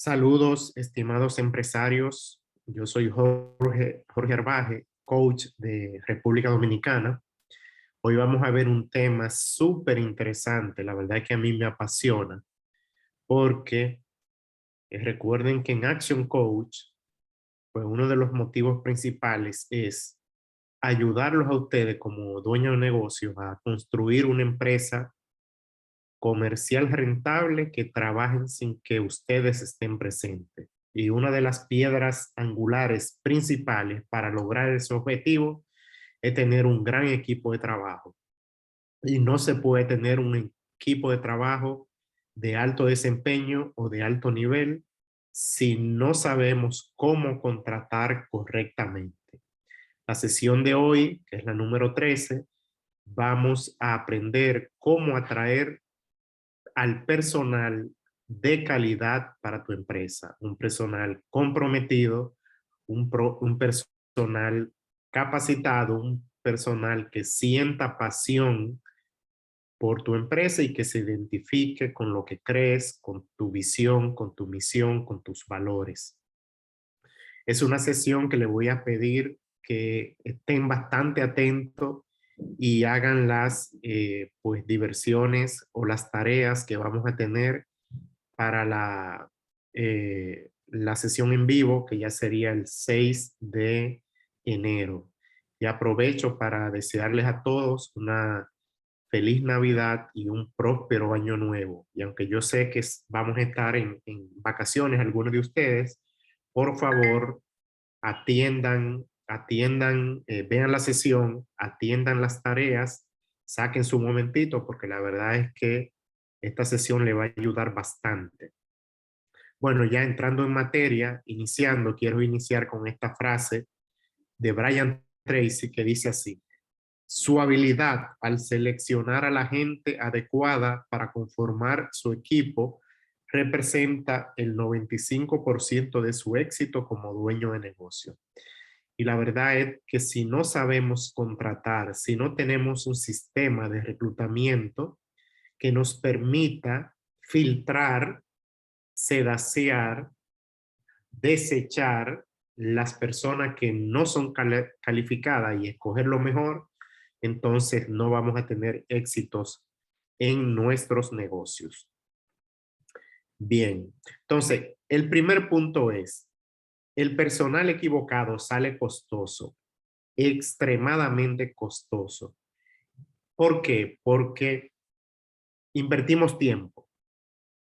Saludos, estimados empresarios. Yo soy Jorge Arbaje, coach de República Dominicana. Hoy vamos a ver un tema súper interesante. La verdad es que a mí me apasiona porque recuerden que en Action Coach, pues uno de los motivos principales es ayudarlos a ustedes como dueños de negocios a construir una empresa comercial rentable que trabajen sin que ustedes estén presentes. Y una de las piedras angulares principales para lograr ese objetivo es tener un gran equipo de trabajo. Y no se puede tener un equipo de trabajo de alto desempeño o de alto nivel si no sabemos cómo contratar correctamente. La sesión de hoy, que es la número 13, vamos a aprender cómo atraer al personal de calidad para tu empresa, un personal comprometido, un personal capacitado, un personal que sienta pasión por tu empresa y que se identifique con lo que crees, con tu visión, con tu misión, con tus valores. Es una sesión que le voy a pedir que estén bastante atentos y hagan las pues diversiones o las tareas que vamos a tener para la sesión en vivo, que ya sería el 6 de enero. Y aprovecho para desearles a todos una feliz Navidad y un próspero año nuevo. Y aunque yo sé que vamos a estar en vacaciones, algunos de ustedes, por favor, vean la sesión, atiendan las tareas, saquen su momentito, porque la verdad es que esta sesión le va a ayudar bastante. Bueno, ya entrando en materia, quiero iniciar con esta frase de Brian Tracy que dice así: su habilidad al seleccionar a la gente adecuada para conformar su equipo representa el 95% de su éxito como dueño de negocio. Y la verdad es que si no sabemos contratar, si no tenemos un sistema de reclutamiento que nos permita filtrar, sedacear, desechar las personas que no son calificadas y escoger lo mejor, entonces no vamos a tener éxitos en nuestros negocios. Bien, entonces el primer punto es, el personal equivocado sale costoso, extremadamente costoso. ¿Por qué? Porque invertimos tiempo.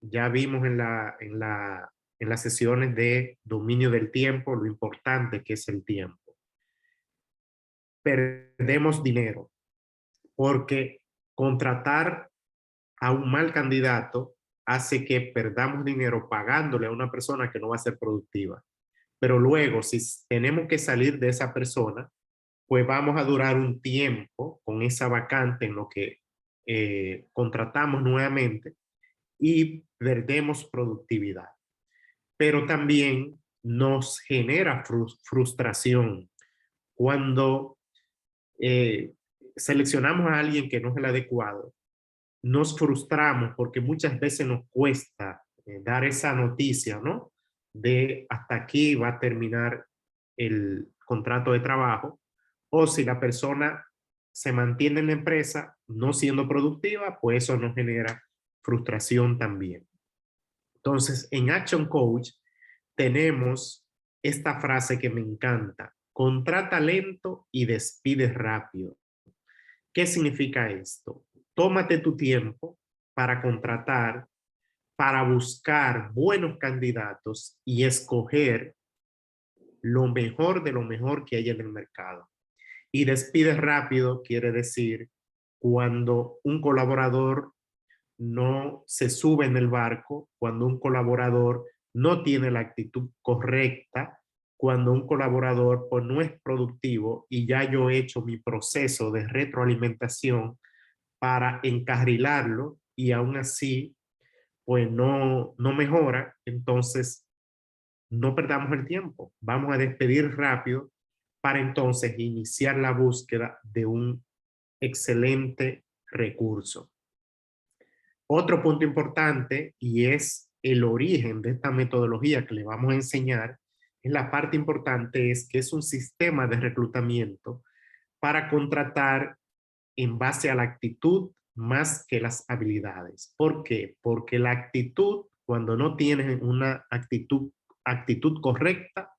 Ya vimos en las sesiones de dominio del tiempo lo importante que es el tiempo. Perdemos dinero porque contratar a un mal candidato hace que perdamos dinero pagándole a una persona que no va a ser productiva. Pero luego, si tenemos que salir de esa persona, pues vamos a durar un tiempo con esa vacante en lo que contratamos nuevamente y perdemos productividad. Pero también nos genera frustración cuando eh, seleccionamos a alguien que no es el adecuado. Nos frustramos porque muchas veces nos cuesta dar esa noticia, ¿no? De hasta aquí va a terminar el contrato de trabajo, o si la persona se mantiene en la empresa no siendo productiva, pues eso nos genera frustración también. Entonces, en Action Coach tenemos esta frase que me encanta: contrata lento y despide rápido. ¿Qué significa esto? Tómate tu tiempo para contratar, para buscar buenos candidatos y escoger lo mejor de lo mejor que hay en el mercado. Y despide rápido quiere decir cuando un colaborador no se sube en el barco, cuando un colaborador no tiene la actitud correcta, cuando un colaborador pues, no es productivo y ya yo he hecho mi proceso de retroalimentación para encarrilarlo y aún así pues no mejora, entonces no perdamos el tiempo, vamos a despedir rápido para entonces iniciar la búsqueda de un excelente recurso. Otro punto importante y es el origen de esta metodología que le vamos a enseñar, en la parte importante es que es un sistema de reclutamiento para contratar en base a la actitud más que las habilidades. ¿Por qué? Porque la actitud, cuando no tienes una actitud correcta,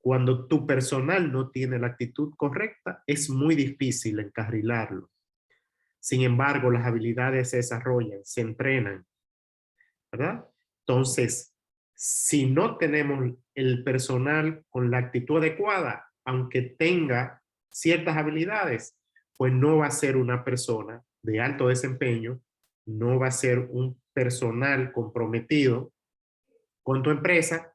cuando tu personal no tiene la actitud correcta, es muy difícil encarrilarlo. Sin embargo, las habilidades se desarrollan, se entrenan, ¿verdad? Entonces, si no tenemos el personal con la actitud adecuada, aunque tenga ciertas habilidades, pues no va a ser una persona de alto desempeño, no va a ser un personal comprometido con tu empresa,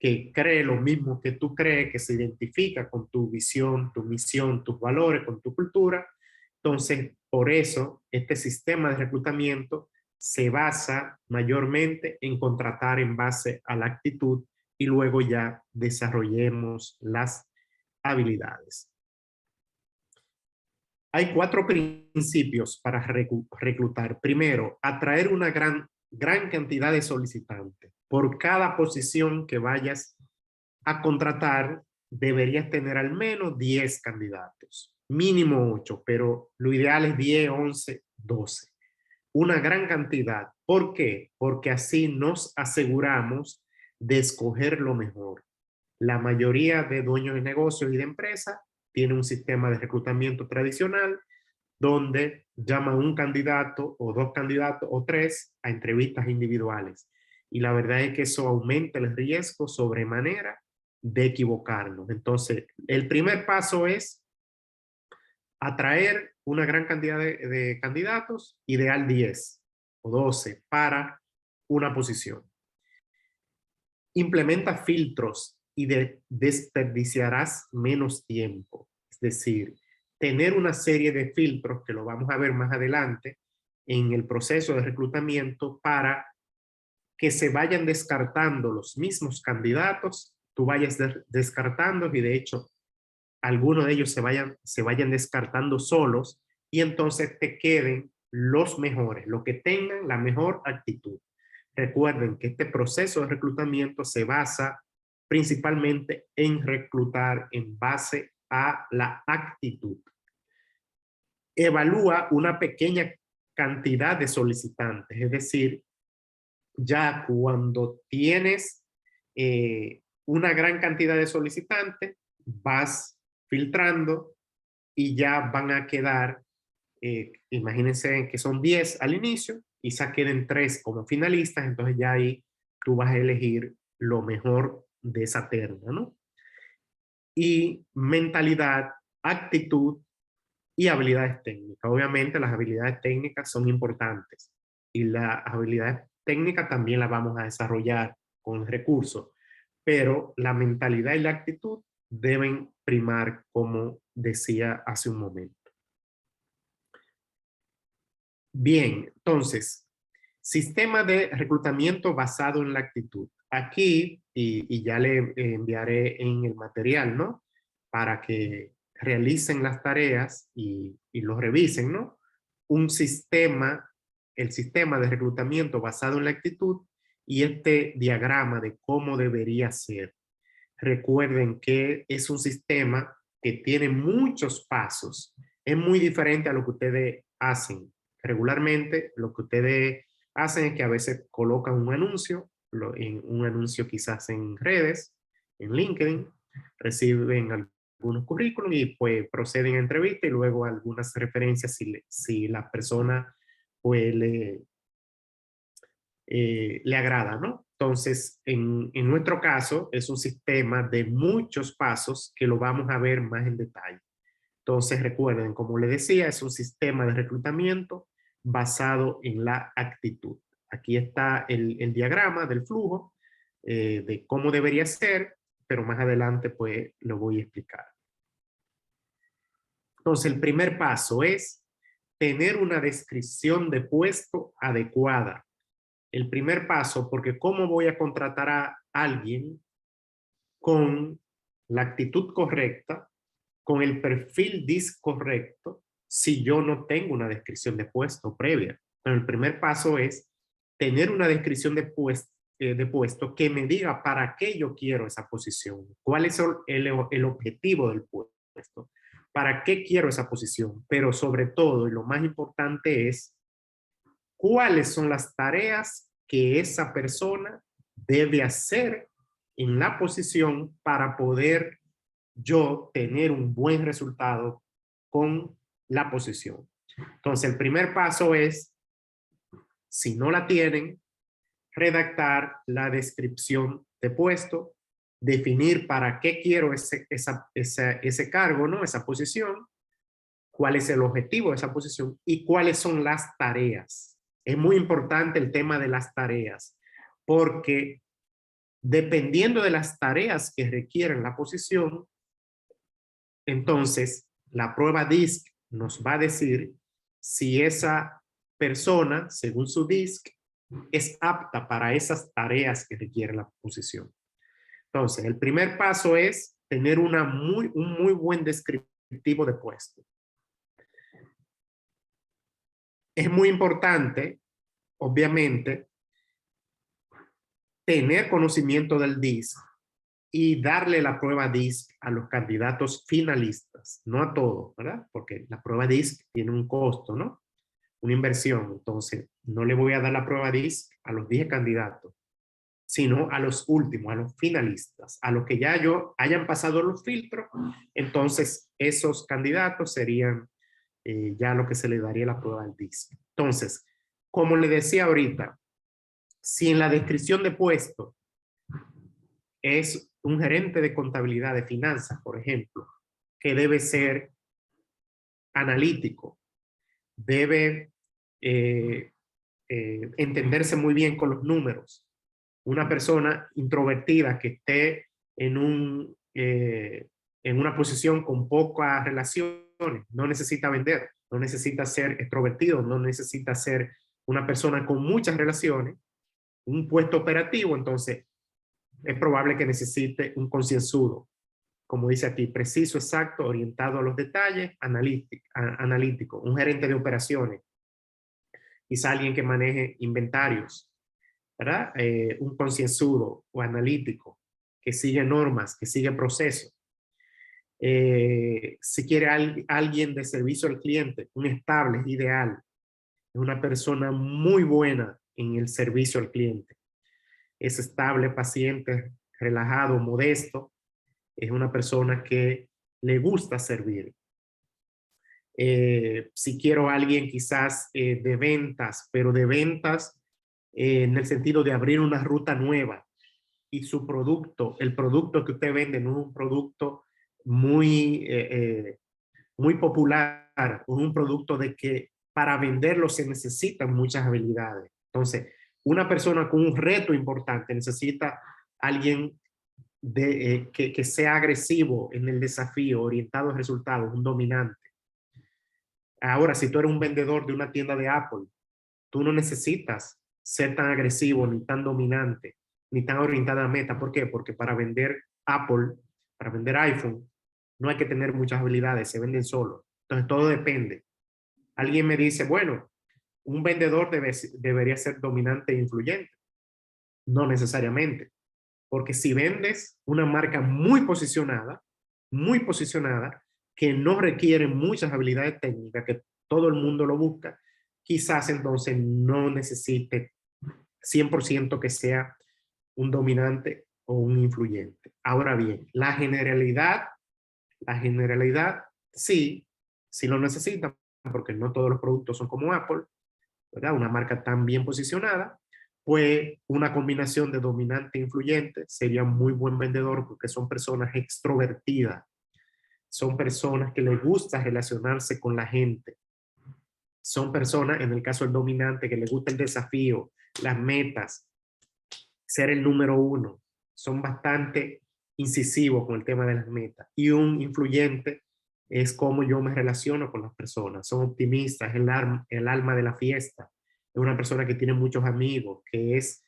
que cree lo mismo que tú crees, que se identifica con tu visión, tu misión, tus valores, con tu cultura. Entonces, por eso, este sistema de reclutamiento se basa mayormente en contratar en base a la actitud y luego ya desarrollemos las habilidades. Hay 4 principios para reclutar. Primero, atraer una gran cantidad de solicitantes. Por cada posición que vayas a contratar, deberías tener al menos 10 candidatos. Mínimo 8, pero lo ideal es 10, 11, 12. Una gran cantidad. ¿Por qué? Porque así nos aseguramos de escoger lo mejor. La mayoría de dueños de negocios y de empresas tiene un sistema de reclutamiento tradicional donde llaman un candidato o 2 candidatos o 3 a entrevistas individuales. Y la verdad es que eso aumenta el riesgo sobremanera de equivocarnos. Entonces, el primer paso es atraer una gran cantidad de candidatos, ideal 10 o 12 para una posición. Implementa filtros y desperdiciarás menos tiempo. Es decir, tener una serie de filtros que lo vamos a ver más adelante en el proceso de reclutamiento para que se vayan descartando los mismos candidatos, tú vayas descartando y de hecho algunos de ellos se vayan descartando solos y entonces te queden los mejores, los que tengan la mejor actitud. Recuerden que este proceso de reclutamiento se basa principalmente en reclutar en base a la actitud. Evalúa una pequeña cantidad de solicitantes, es decir, ya cuando tienes una gran cantidad de solicitantes, vas filtrando y ya van a quedar, imagínense que son 10 al inicio, quizá queden 3 como finalistas, entonces ya ahí tú vas a elegir lo mejor de esa terna, ¿no? Y mentalidad, actitud y habilidades técnicas. Obviamente las habilidades técnicas son importantes y las habilidades técnicas también las vamos a desarrollar con recursos, pero la mentalidad y la actitud deben primar, como decía hace un momento. Bien, entonces, sistema de reclutamiento basado en la actitud. Aquí, y ya le enviaré en el material, ¿no? Para que realicen las tareas y lo revisen, ¿no? Un sistema, el sistema de reclutamiento basado en la actitud y este diagrama de cómo debería ser. Recuerden que es un sistema que tiene muchos pasos. Es muy diferente a lo que ustedes hacen. Regularmente, lo que ustedes hacen es que a veces colocan un anuncio, un anuncio quizás en redes, en LinkedIn, reciben algunos currículums y pues proceden a entrevista y luego algunas referencias si la persona pues le agrada, ¿no? Entonces, en nuestro caso, es un sistema de muchos pasos que lo vamos a ver más en detalle. Entonces, recuerden, como les decía, es un sistema de reclutamiento basado en la actitud. Aquí está el diagrama del flujo, de cómo debería ser, pero más adelante pues lo voy a explicar. Entonces, el primer paso es tener una descripción de puesto adecuada. El primer paso, porque ¿cómo voy a contratar a alguien con la actitud correcta, con el perfil correcto, si yo no tengo una descripción de puesto previa? Pero el primer paso es tener una descripción de puesto que me diga para qué yo quiero esa posición, cuál es el objetivo del puesto, para qué quiero esa posición, pero sobre todo, y lo más importante es, cuáles son las tareas que esa persona debe hacer en la posición para poder yo tener un buen resultado con la posición. Entonces, el primer paso es, si no la tienen, redactar la descripción de puesto, definir para qué quiero ese cargo, ¿no? Esa posición, cuál es el objetivo de esa posición y cuáles son las tareas. Es muy importante el tema de las tareas, porque dependiendo de las tareas que requieren la posición, entonces la prueba DISC nos va a decir si esa persona, según su DISC, es apta para esas tareas que requiere la posición. Entonces, el primer paso es tener un muy buen descriptivo de puesto. Es muy importante, obviamente, tener conocimiento del DISC y darle la prueba DISC a los candidatos finalistas, no a todos, ¿verdad? Porque la prueba DISC tiene un costo, ¿no? Una inversión. Entonces, no le voy a dar la prueba DISC a los 10 candidatos, sino a los últimos, a los finalistas, a los que ya hayan pasado los filtros. Entonces, esos candidatos serían ya lo que se le daría la prueba del DISC. Entonces, como le decía ahorita, si en la descripción de puesto es un gerente de contabilidad de finanzas, por ejemplo, que debe ser analítico, debe entenderse muy bien con los números. Una persona introvertida que esté en una posición con pocas relaciones, no necesita vender, no necesita ser extrovertido, no necesita ser una persona con muchas relaciones, un puesto operativo, entonces es probable que necesite un concienzudo, como dice aquí, preciso, exacto, orientado a los detalles, analítico, un gerente de operaciones, quizá alguien que maneje inventarios, ¿verdad? Un concienzudo o analítico que sigue normas, que sigue procesos. Si quiere alguien de servicio al cliente, un estable es ideal, es una persona muy buena en el servicio al cliente, es estable, paciente, relajado, modesto, es una persona que le gusta servir. Si quiero a alguien quizás de ventas, pero de ventas en el sentido de abrir una ruta nueva y su producto, el producto que usted vende no es un producto muy popular, o un producto de que para venderlo se necesitan muchas habilidades. Entonces, una persona con un reto importante necesita alguien que sea agresivo en el desafío, orientado a resultados, un dominante. Ahora, si tú eres un vendedor de una tienda de Apple, tú no necesitas ser tan agresivo, ni tan dominante, ni tan orientado a meta. ¿Por qué? Porque para vender Apple, para vender iPhone, no hay que tener muchas habilidades, se venden solos. Entonces, todo depende. Alguien me dice, bueno, un vendedor debería ser dominante e influyente. No necesariamente. Porque si vendes una marca muy posicionada, que no requiere muchas habilidades técnicas, que todo el mundo lo busca, quizás entonces no necesite 100% que sea un dominante o un influyente. Ahora bien, la generalidad sí, sí lo necesita, porque no todos los productos son como Apple, ¿verdad? Una marca tan bien posicionada, pues una combinación de dominante e influyente sería muy buen vendedor porque son personas extrovertidas, son personas que les gusta relacionarse con la gente, son personas, en el caso del dominante, que les gusta el desafío, las metas, ser el número uno, son bastante incisivos con el tema de las metas. Y un influyente es cómo yo me relaciono con las personas, son optimistas, es el alma de la fiesta, es una persona que tiene muchos amigos, que es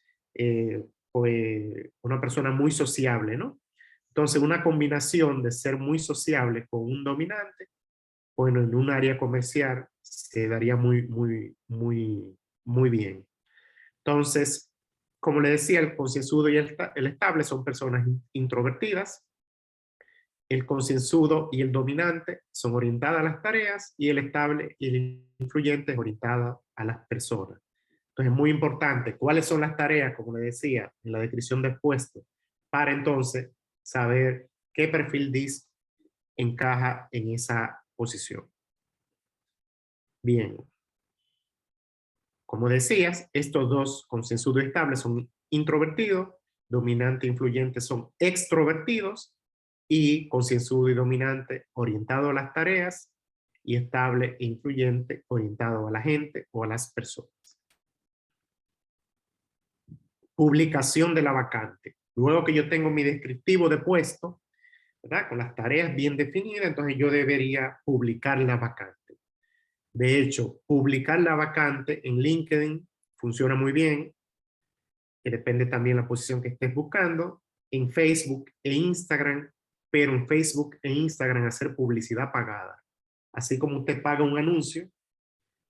pues, una persona muy sociable, ¿no? Entonces, una combinación de ser muy sociable con un dominante, bueno, en un área comercial se daría muy bien. Entonces, como le decía, el concienzudo y el estable son personas introvertidas. El concienzudo y el dominante son orientadas a las tareas y el estable y el influyente es orientada a las personas. Entonces es muy importante cuáles son las tareas, como le decía, en la descripción del puesto, para entonces saber qué perfil DISC encaja en esa posición. Bien, como decías, estos dos, concienzudo y estable, son introvertidos, dominante e influyente son extrovertidos, y concienzudo y dominante orientado a las tareas, y estable e influyente orientado a la gente o a las personas. Publicación de la vacante. Luego que yo tengo mi descriptivo de puesto, ¿verdad?, con las tareas bien definidas, entonces yo debería publicar la vacante. De hecho, publicar la vacante en LinkedIn funciona muy bien, que depende también de la posición que estés buscando, en Facebook e Instagram, pero en Facebook e Instagram hacer publicidad pagada. Así como usted paga un anuncio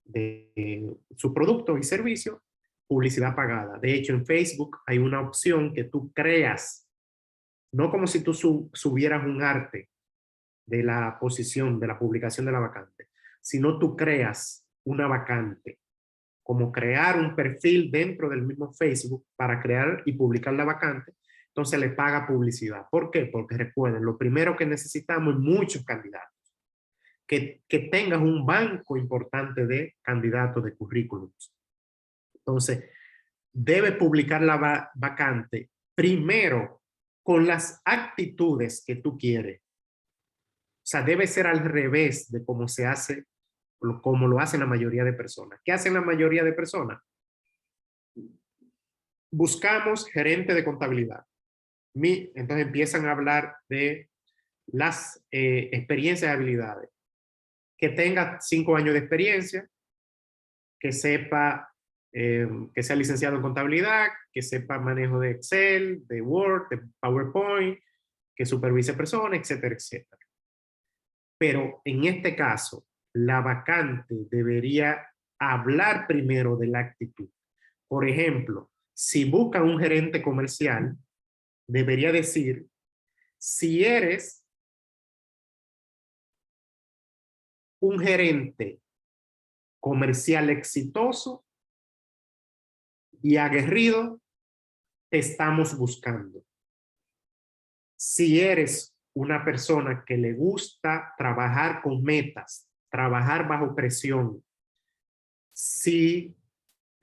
de su producto y servicio, publicidad pagada. De hecho, en Facebook hay una opción que tú creas, no como si tú subieras un arte de la posición, de la publicación de la vacante, sino tú creas una vacante, como crear un perfil dentro del mismo Facebook para crear y publicar la vacante. Entonces le paga publicidad. ¿Por qué? Porque recuerden, lo primero que necesitamos es muchos candidatos. Que tengas un banco importante de candidatos de currículums. Entonces, debe publicar la vacante primero con las actitudes que tú quieres. O sea, debe ser al revés de cómo se hace, como lo hacen la mayoría de personas. ¿Qué hacen la mayoría de personas? Buscamos gerente de contabilidad. Entonces empiezan a hablar de las experiencias y habilidades. Que tenga 5 años de experiencia, que sepa, que sea licenciado en contabilidad, que sepa manejo de Excel, de Word, de PowerPoint, que supervise personas, etcétera, etcétera. Pero en este caso, la vacante debería hablar primero de la actitud. Por ejemplo, si buscan un gerente comercial, debería decir, si eres un gerente comercial exitoso y aguerrido, te estamos buscando. Si eres una persona que le gusta trabajar con metas, trabajar bajo presión, si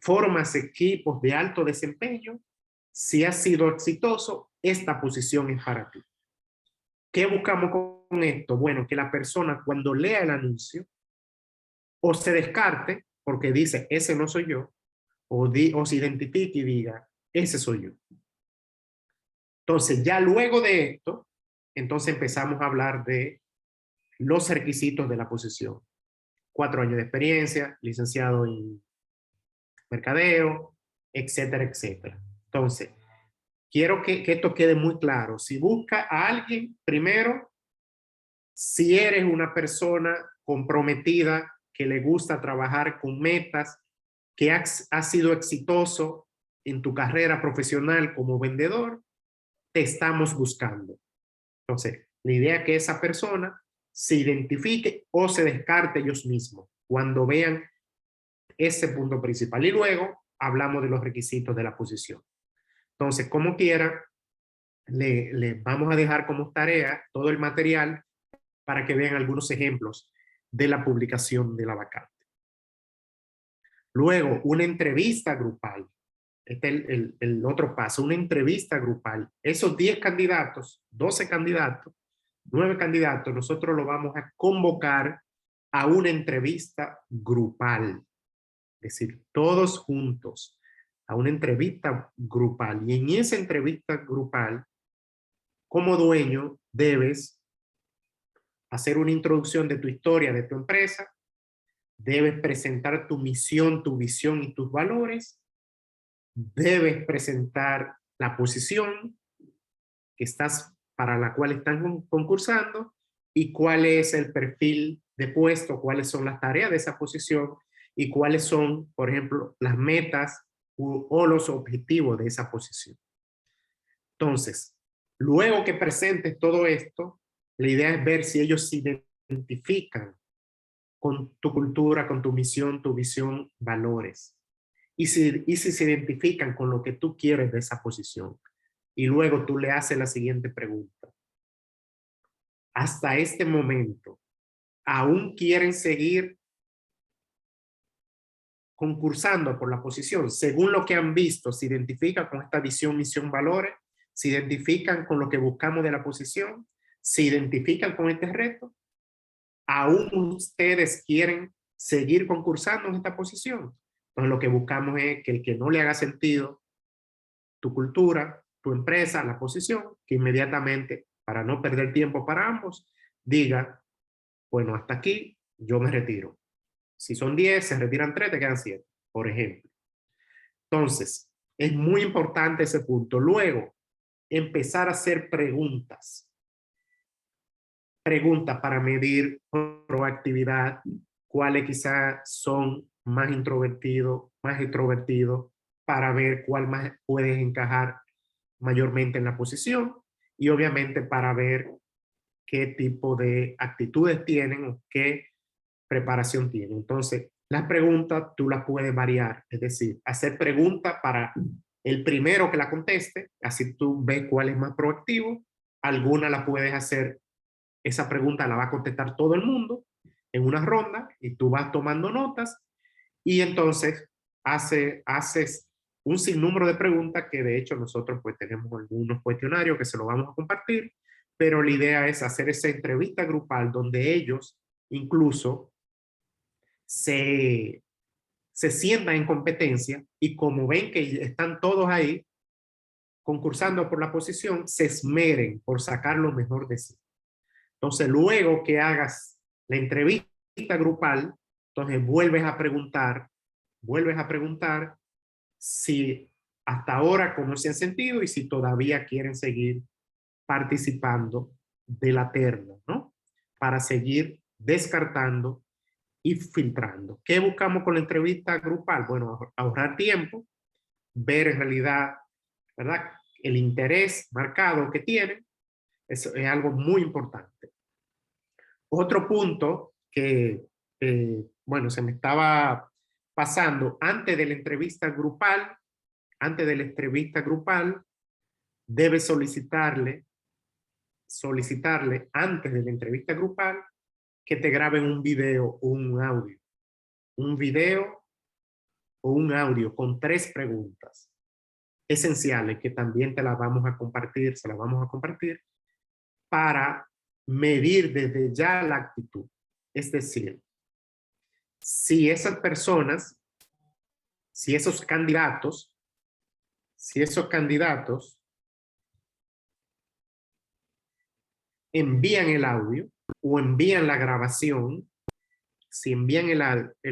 formas equipos de alto desempeño, si has sido exitoso, esta posición es para ti. ¿Qué buscamos con esto? Bueno, que la persona cuando lea el anuncio o se descarte porque dice, ese no soy yo, o se identifique y diga, ese soy yo. Entonces, ya luego de esto, entonces empezamos a hablar de los requisitos de la posición. 4 años de experiencia, licenciado en mercadeo, etcétera, etcétera. Entonces, quiero que esto quede muy claro. Si busca a alguien, primero, si eres una persona comprometida, que le gusta trabajar con metas, que has sido exitoso en tu carrera profesional como vendedor, te estamos buscando. Entonces, la idea es que esa persona se identifique o se descarte ellos mismos cuando vean ese punto principal. Y luego hablamos de los requisitos de la posición. Entonces, como quiera, le vamos a dejar como tarea todo el material para que vean algunos ejemplos de la publicación de la vacante. Luego, una entrevista grupal. Este es el otro paso, una entrevista grupal. Esos 10 candidatos, 12 candidatos, 9 candidatos, nosotros lo vamos a convocar a una entrevista grupal. Es decir, todos juntos, a una entrevista grupal. Y en esa entrevista grupal, como dueño, debes hacer una introducción de tu historia, de tu empresa, debes presentar tu misión, tu visión y tus valores, debes presentar la posición que estás, para la cual están concursando y cuál es el perfil de puesto, cuáles son las tareas de esa posición y cuáles son, por ejemplo, las metas o los objetivos de esa posición. Entonces, luego que presentes todo esto, la idea es ver si ellos se identifican con tu cultura, con tu misión, tu visión, valores. Y si se identifican con lo que tú quieres de esa posición. Y luego tú le haces la siguiente pregunta. Hasta este momento, ¿aún quieren seguir concursando por la posición? Según lo que han visto, ¿se identifican con esta visión, misión, valores? ¿Se identifican con lo que buscamos de la posición? ¿Se identifican con este reto? ¿Aún ustedes quieren seguir concursando en esta posición? Entonces lo que buscamos es que el que no le haga sentido tu cultura, tu empresa, la posición, que inmediatamente, para no perder tiempo para ambos, diga, bueno, hasta aquí yo me retiro. Si son 10, se retiran 3, te quedan 7, por ejemplo. Entonces, es muy importante ese punto. Luego, empezar a hacer preguntas. Preguntas para medir proactividad, cuáles quizás son más introvertidos, más extrovertidos, para ver cuál más puedes encajar mayormente en la posición y obviamente para ver qué tipo de actitudes tienen o qué preparación tienen. Entonces, las preguntas tú las puedes variar, es decir, hacer preguntas para el primero que la conteste, así tú ves cuál es más proactivo. Alguna la puedes hacer, esa pregunta la va a contestar todo el mundo en una ronda y tú vas tomando notas y entonces haces un sinnúmero de preguntas que de hecho nosotros pues tenemos algunos cuestionarios que se los vamos a compartir, pero la idea es hacer esa entrevista grupal donde ellos incluso se, se sientan en competencia y como ven que están todos ahí concursando por la posición, se esmeren por sacar lo mejor de sí. Entonces, luego que hagas la entrevista grupal, entonces vuelves a preguntar si hasta ahora cómo se han sentido y si todavía quieren seguir participando de la terna, ¿no? Para seguir descartando y filtrando. ¿Qué buscamos con la entrevista grupal? Bueno, ahorrar tiempo, ver en realidad, ¿verdad? El interés marcado que tienen, eso es algo muy importante. Otro punto que, bueno, se me estaba pasando antes de la entrevista grupal, debe solicitarle antes de la entrevista grupal que te graben un video o un audio. Un video o un audio con 3 preguntas esenciales que también te las vamos a compartir, se las vamos a compartir para medir desde ya la actitud. Es decir, si esas personas, si esos candidatos envían el audio o envían la grabación, si envían el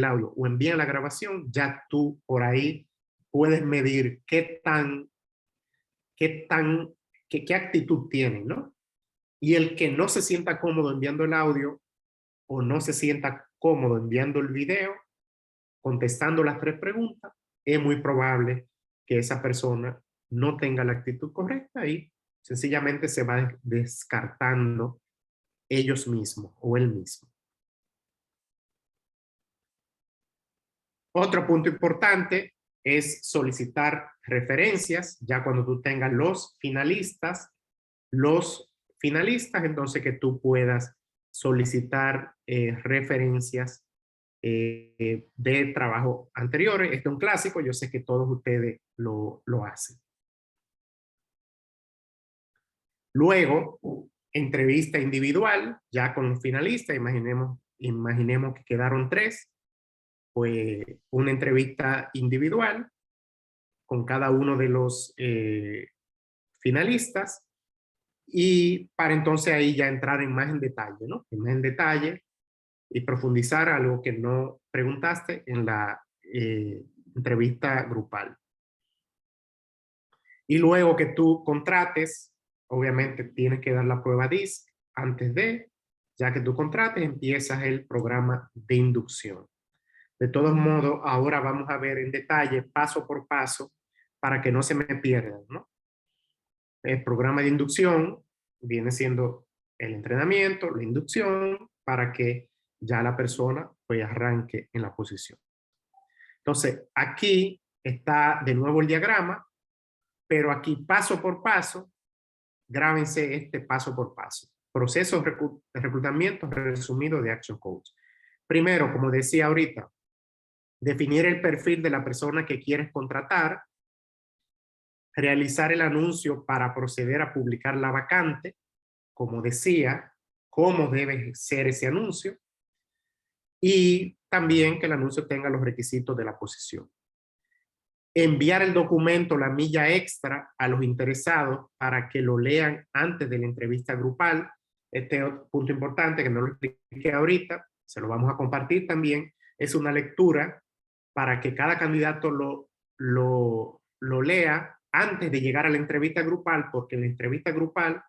audio o envían la grabación, ya tú por ahí puedes medir qué actitud tienen, ¿no? Y el que no se sienta cómodo enviando el audio o no se sienta cómodo enviando el video, contestando las 3 preguntas, es muy probable que esa persona no tenga la actitud correcta y sencillamente se va descartando ellos mismos o él mismo. Otro punto importante es solicitar referencias, ya cuando tú tengas los finalistas, entonces que tú puedas solicitar referencias de trabajo anteriores. Esto es un clásico, yo sé que todos ustedes lo hacen. Luego, entrevista individual, ya con los finalistas, imaginemos que quedaron 3, pues una entrevista individual con cada uno de los finalistas y para entonces ahí ya entrar en más en detalle, ¿no? En más en detalle y profundizar algo que no preguntaste en la entrevista grupal. Y luego que tú contrates, obviamente tienes que dar la prueba DISC antes de, ya que tú contrates, empiezas el programa de inducción. De todos modos, ahora vamos a ver en detalle, paso por paso, para que no se me pierdan, ¿no? El programa de inducción viene siendo el entrenamiento, la inducción, para que ya la persona pues arranque en la posición. Entonces, aquí está de nuevo el diagrama, pero aquí paso por paso, grábense este paso por paso. Proceso de reclutamiento resumido de Action Coach. Primero, como decía ahorita, definir el perfil de la persona que quieres contratar, realizar el anuncio para proceder a publicar la vacante, como decía, cómo debe ser ese anuncio, y también que el anuncio tenga los requisitos de la posición. Enviar el documento, la milla extra, a los interesados para que lo lean antes de la entrevista grupal. Este punto importante que no lo expliqué ahorita, se lo vamos a compartir también, es una lectura para que cada candidato lo lea antes de llegar a la entrevista grupal, porque en la entrevista grupal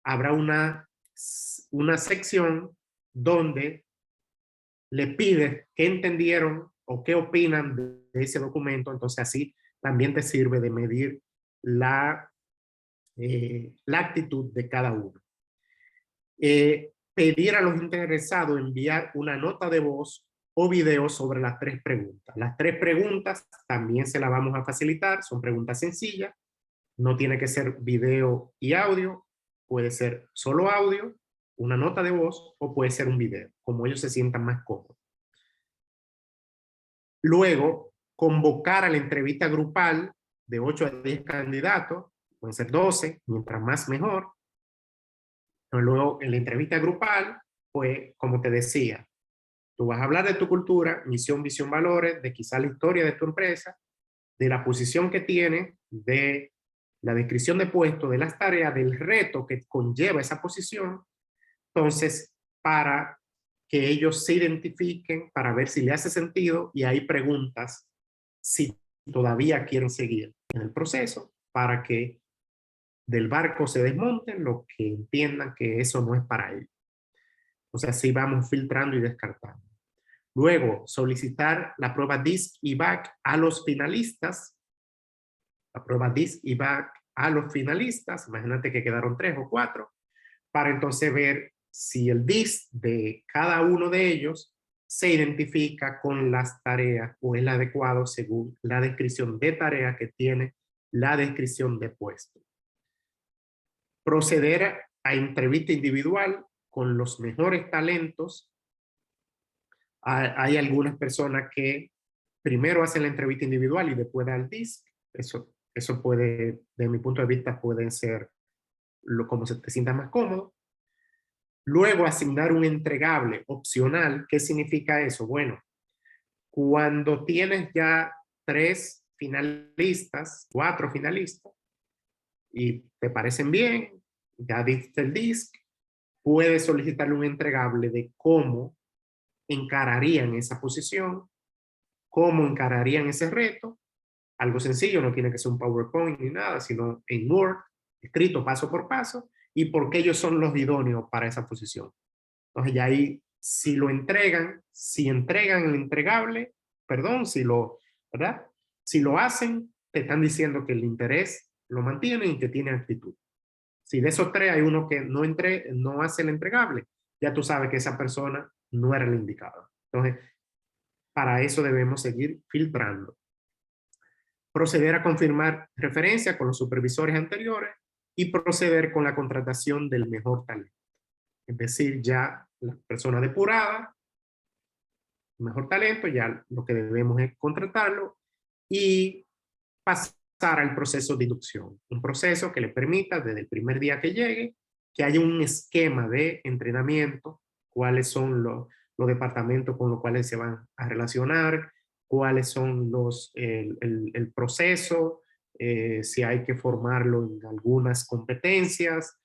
habrá una sección donde le pides qué entendieron o qué opinan de ese documento, entonces así también te sirve de medir la actitud de cada uno. Pedir a los interesados enviar una nota de voz o video sobre las 3 preguntas. Las 3 preguntas también se las vamos a facilitar, son preguntas sencillas, no tiene que ser video y audio, puede ser solo audio, una nota de voz o puede ser un video, como ellos se sientan más cómodos. Luego, convocar a la entrevista grupal de 8 a 10 candidatos, pueden ser 12, mientras más mejor. Luego, en la entrevista grupal, pues, como te decía, tú vas a hablar de tu cultura, misión, visión, valores, de quizá la historia de tu empresa, de la posición que tienes, de la descripción de puesto, de las tareas, del reto que conlleva esa posición. Entonces, para que ellos se identifiquen, para ver si le hace sentido, y hay preguntas si todavía quieren seguir en el proceso, para que del barco se desmonten los que entiendan que eso no es para ellos. O sea, así vamos filtrando y descartando. Luego, solicitar la prueba DISC y BAC a los finalistas. La prueba DISC y BAC a los finalistas. Imagínate que quedaron 3 o 4. Para entonces ver si el DISC de cada uno de ellos se identifica con las tareas o es el adecuado según la descripción de tarea que tiene la descripción de puesto. Proceder a entrevista individual con los mejores talentos. Hay algunas personas que primero hacen la entrevista individual y después da el DISC. Eso puede, de mi punto de vista, pueden ser como se te sienta más cómodo. Luego, asignar un entregable opcional. ¿Qué significa eso? Bueno, cuando tienes ya 3 finalistas, 4 finalistas, y te parecen bien, ya diste el DISC, puedes solicitarle un entregable de cómo encararían esa posición, cómo encararían ese reto. Algo sencillo, no tiene que ser un PowerPoint ni nada, sino en Word, escrito paso por paso, y por qué ellos son los idóneos para esa posición. Entonces ya ahí, si lo entregan, si entregan el entregable, perdón, ¿verdad? Si lo hacen, te están diciendo que el interés lo mantienen y que tiene actitud. Si de esos 3 hay uno que no hace el entregable, ya tú sabes que esa persona no era la indicada. Entonces, para eso debemos seguir filtrando. Proceder a confirmar referencia con los supervisores anteriores y proceder con la contratación del mejor talento. Es decir, ya la persona depurada, mejor talento, ya lo que debemos es contratarlo y pasar al proceso de inducción. Un proceso que le permita desde el primer día que llegue, que haya un esquema de entrenamiento, cuáles son los departamentos con los cuales se van a relacionar, cuáles son el proceso, si hay que formarlo en algunas competencias,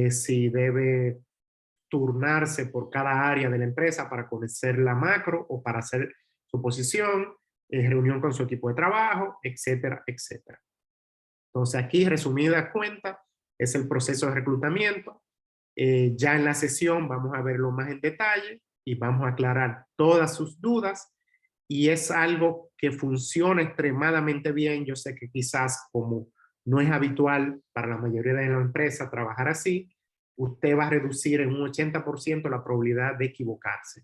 si debe turnarse por cada área de la empresa para conocer la macro o para hacer su posición, reunión con su equipo de trabajo, etcétera, etcétera. Entonces aquí, resumida cuenta, es el proceso de reclutamiento. Ya en la sesión vamos a verlo más en detalle y vamos a aclarar todas sus dudas y es algo que funciona extremadamente bien. Yo sé que quizás como no es habitual para la mayoría de las empresas trabajar así, usted va a reducir en un 80% la probabilidad de equivocarse.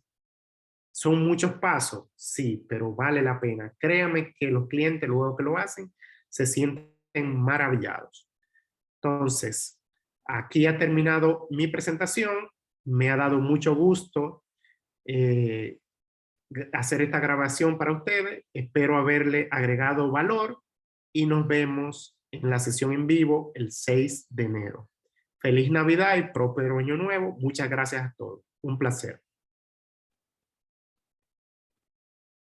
¿Son muchos pasos? Sí, pero vale la pena. Créame que los clientes luego que lo hacen se sienten maravillados. Entonces, aquí ha terminado mi presentación. Me ha dado mucho gusto eh, hacer esta grabación para ustedes. Espero haberle agregado valor y nos vemos en la sesión en vivo el 6 de enero. Feliz Navidad y próspero año nuevo. Muchas gracias a todos. Un placer.